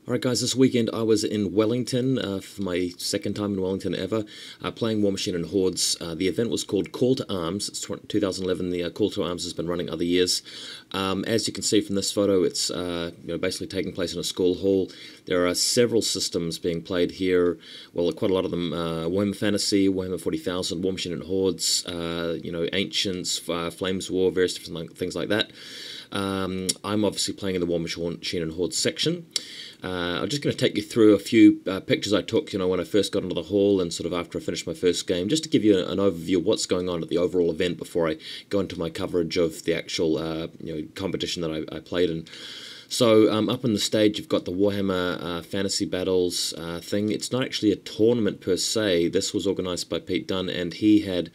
Alright guys, this weekend I was in Wellington for my second time in Wellington ever, playing War Machine and Hordes. The event was called Call to Arms. It's 2011. The Call to Arms has been running other years. As you can see from this photo, it's basically taking place in a school hall. There are several systems being played here. Well, quite a lot of them: Warhammer Fantasy, Warhammer 40,000, War Machine and Hordes, Ancients, Flames War, various different things like that. I'm obviously playing in the War Machine and Hordes section. I'm just going to take you through a few pictures I took, when I first got into the hall and sort of after I finished my first game, just to give you an overview of what's going on at the overall event before I go into my coverage of the actual, competition that I played in. So up on the stage you've got the Warhammer Fantasy Battles thing. It's not actually a tournament per se. This was organised by Pete Dunn, and he had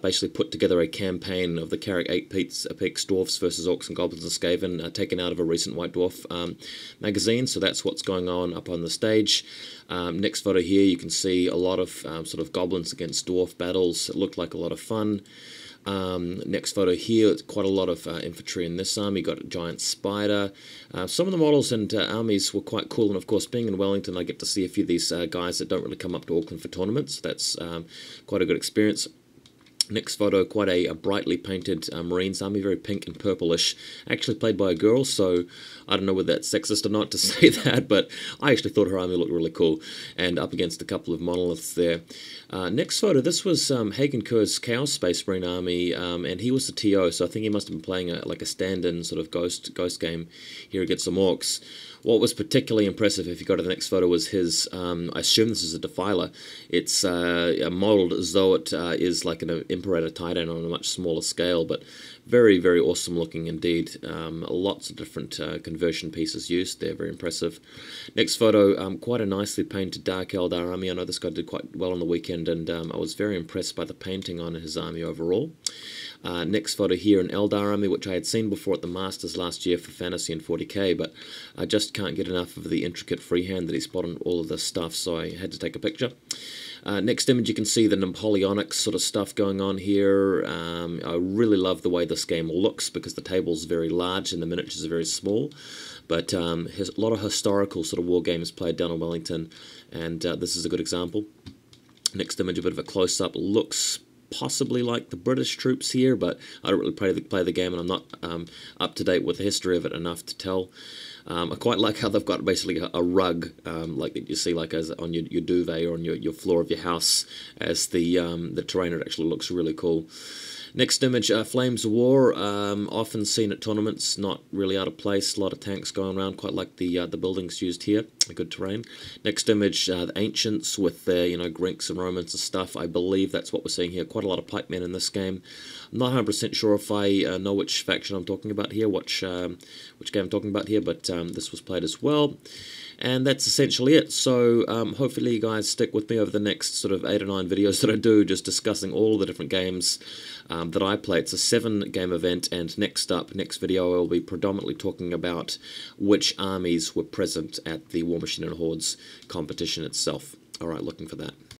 basically put together a campaign of the Carrick 8 Peaks Dwarfs versus Orcs and Goblins and Skaven, taken out of a recent White Dwarf magazine. So that's what's going on up on the stage. Next photo here, you can see a lot of sort of goblins against dwarf battles. It looked like a lot of fun. Next photo here, it's quite a lot of infantry in this army. Got a giant spider. Some of the models and armies were quite cool, and of course being in Wellington I get to see a few of these guys that don't really come up to Auckland for tournaments. That's quite a good experience. Next photo, quite a brightly painted Marines army, very pink and purplish, actually played by a girl, so I don't know whether that's sexist or not to say that, but I actually thought her army looked really cool, and up against a couple of monoliths there. Next photo, this was Hagen Kerr's Chaos Space Marine army, and he was the TO, so I think he must have been playing like a stand-in sort of ghost game here against some orcs. What was particularly impressive, if you go to the next photo, was his, I assume this is a Defiler. It's modelled as though it is like an Imperator Titan on a much smaller scale, but very, very awesome looking indeed. Lots of different conversion pieces used there, very impressive. Next photo, quite a nicely painted Dark Eldar army. I know this guy did quite well on the weekend, and I was very impressed by the painting on his army overall. Next photo here, an Eldar army, which I had seen before at the Masters last year for Fantasy and 40k, but I just can't get enough of the intricate freehand that he's put on all of this stuff, so I had to take a picture. Next image, you can see the Napoleonic sort of stuff going on here. I really love the way this game looks because the table's very large and the miniatures are very small. But a lot of historical sort of war games played down in Wellington, and this is a good example. Next image, a bit of a close-up. Looks possibly like the British troops here, but I don't really play the game, and I'm not up to date with the history of it enough to tell. I quite like how they've got basically a rug, like that you see like as on your duvet or on your floor of your house as the terrain. It actually looks really cool. Next image, Flames of War, often seen at tournaments, not really out of place. A lot of tanks going around, quite like the buildings used here, a good terrain. Next image, the Ancients with their Greeks and Romans and stuff. I believe that's what we're seeing here. Quite a lot of pikemen in this game. I'm not 100% sure if I know which faction I'm talking about here, which game I'm talking about here, but this was played as well. And that's essentially it. So hopefully you guys stick with me over the next sort of 8 or 9 videos that I do, just discussing all the different games that I play. It's a 7-game event, and next video, I'll be predominantly talking about which armies were present at the War Machine and Hordes competition itself. Alright, looking for that.